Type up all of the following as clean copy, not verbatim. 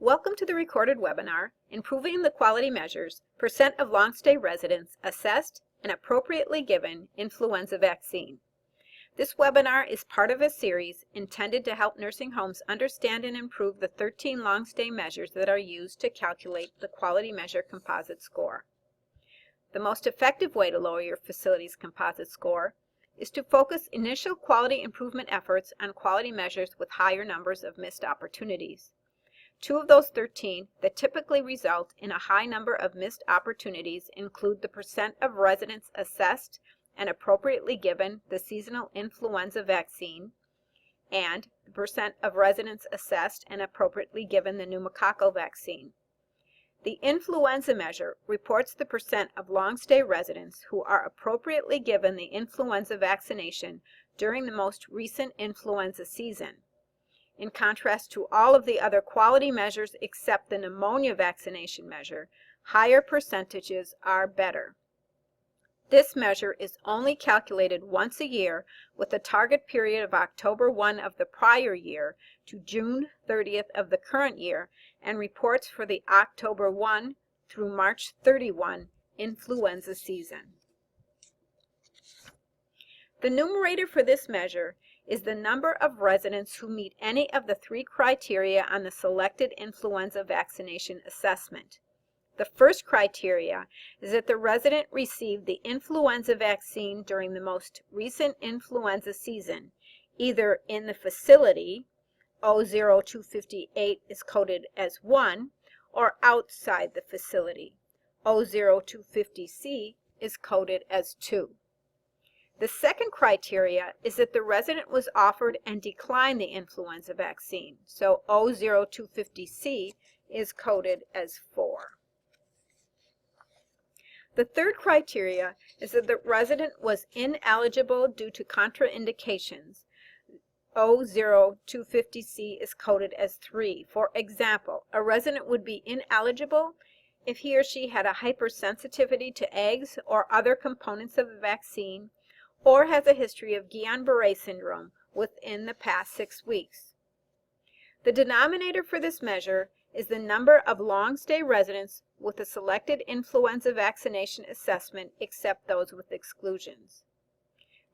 Welcome to the recorded webinar, Improving the Quality Measures, % of Long-Stay Residents Assessed and Appropriately Given Influenza Vaccine. This webinar is part of a series intended to help nursing homes understand and improve the 13 long-stay measures that are used to calculate the Quality Measure Composite Score. The most effective way to lower your facility's composite score is to focus initial quality improvement efforts on quality measures with higher numbers of missed opportunities. Two of those 13 that typically result in a high number of missed opportunities include the % of residents assessed and appropriately given the seasonal influenza vaccine and the % of residents assessed and appropriately given the pneumococcal vaccine. The influenza measure reports the % of long-stay residents who are appropriately given the influenza vaccination during the most recent influenza season. In contrast to all of the other quality measures except the pneumonia vaccination measure, higher percentages are better. This measure is only calculated once a year with a target period of October 1 of the prior year to June 30th of the current year and reports for the October 1 through March 31 influenza season. The numerator for this measure is the number of residents who meet any of the 3 criteria on the selected influenza vaccination assessment. The first criteria is that the resident received the influenza vaccine during the most recent influenza season, either in the facility, 00258 is coded as 1, or outside the facility, 00250C is coded as 2. The second criteria is that the resident was offered and declined the influenza vaccine, so 00250C is coded as 4. The third criteria is that the resident was ineligible due to contraindications. 00250C is coded as 3. For example, a resident would be ineligible if he or she had a hypersensitivity to eggs or other components of the vaccine, or has a history of Guillain-Barré syndrome within the past 6 weeks. The denominator for this measure is the number of long-stay residents with a selected influenza vaccination assessment except those with exclusions.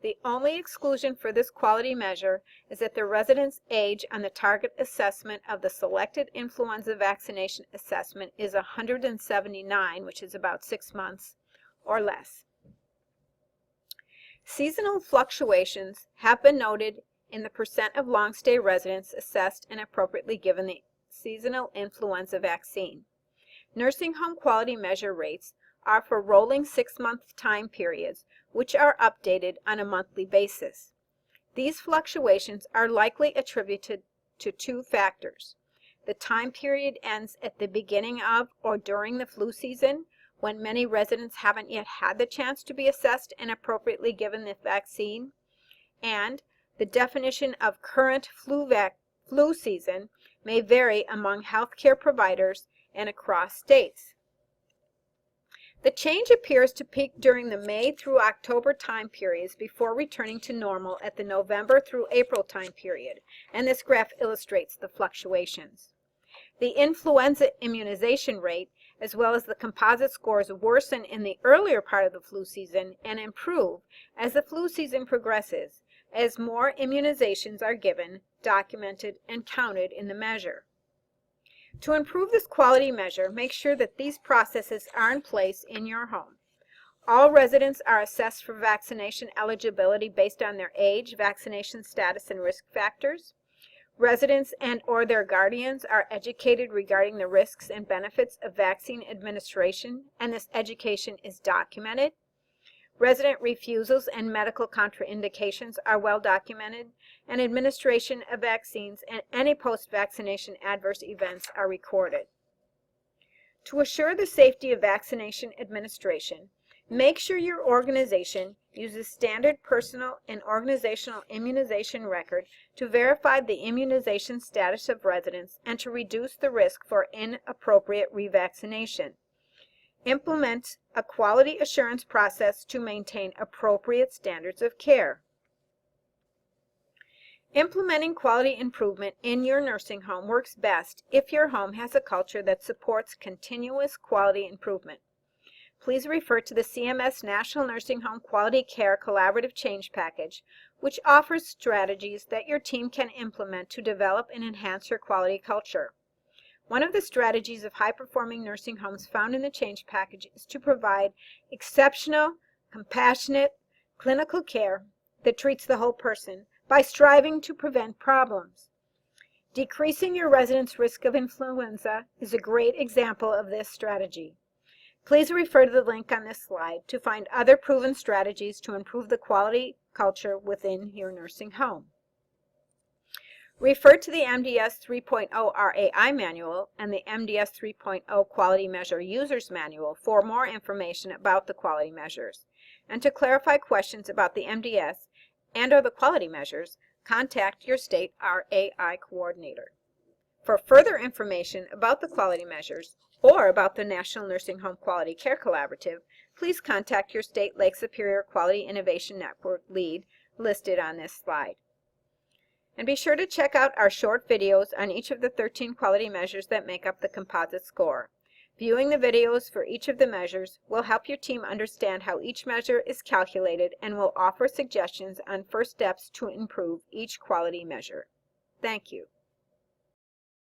The only exclusion for this quality measure is that the resident's age on the target assessment of the selected influenza vaccination assessment is 179, which is about 6 months, or less. Seasonal fluctuations have been noted in the % of long-stay residents assessed and appropriately given the seasonal influenza vaccine. Nursing home quality measure rates are for rolling 6-month time periods, which are updated on a monthly basis. These fluctuations are likely attributed to 2 factors. The time period ends at the beginning of or during the flu season, when many residents haven't yet had the chance to be assessed and appropriately given the vaccine, and the definition of current flu season may vary among healthcare providers and across states. The change appears to peak during the May through October time periods before returning to normal at the November through April time period, and this graph illustrates the fluctuations. The influenza immunization rate as well as the composite scores worsen in the earlier part of the flu season and improve as the flu season progresses, as more immunizations are given, documented, and counted in the measure. To improve this quality measure, make sure that these processes are in place in your home. All residents are assessed for vaccination eligibility based on their age, vaccination status, and risk factors. Residents and/or their guardians are educated regarding the risks and benefits of vaccine administration, and this education is documented. Resident refusals and medical contraindications are well documented, and administration of vaccines and any post-vaccination adverse events are recorded. To assure the safety of vaccination administration, make sure your organization uses standard personal and organizational immunization record to verify the immunization status of residents and to reduce the risk for inappropriate revaccination. Implement a quality assurance process to maintain appropriate standards of care. Implementing quality improvement in your nursing home works best if your home has a culture that supports continuous quality improvement. Please refer to the CMS National Nursing Home Quality Care Collaborative Change Package, which offers strategies that your team can implement to develop and enhance your quality culture. One of the strategies of high-performing nursing homes found in the Change Package is to provide exceptional, compassionate, clinical care that treats the whole person by striving to prevent problems. Decreasing your residents' risk of influenza is a great example of this strategy. Please refer to the link on this slide to find other proven strategies to improve the quality culture within your nursing home. Refer to the MDS 3.0 RAI Manual and the MDS 3.0 Quality Measure User's Manual for more information about the quality measures. And to clarify questions about the MDS and/or the quality measures, contact your state RAI coordinator. For further information about the quality measures or about the National Nursing Home Quality Care Collaborative, please contact your state Lake Superior Quality Innovation Network lead listed on this slide. And be sure to check out our short videos on each of the 13 quality measures that make up the composite score. Viewing the videos for each of the measures will help your team understand how each measure is calculated and will offer suggestions on first steps to improve each quality measure. Thank you.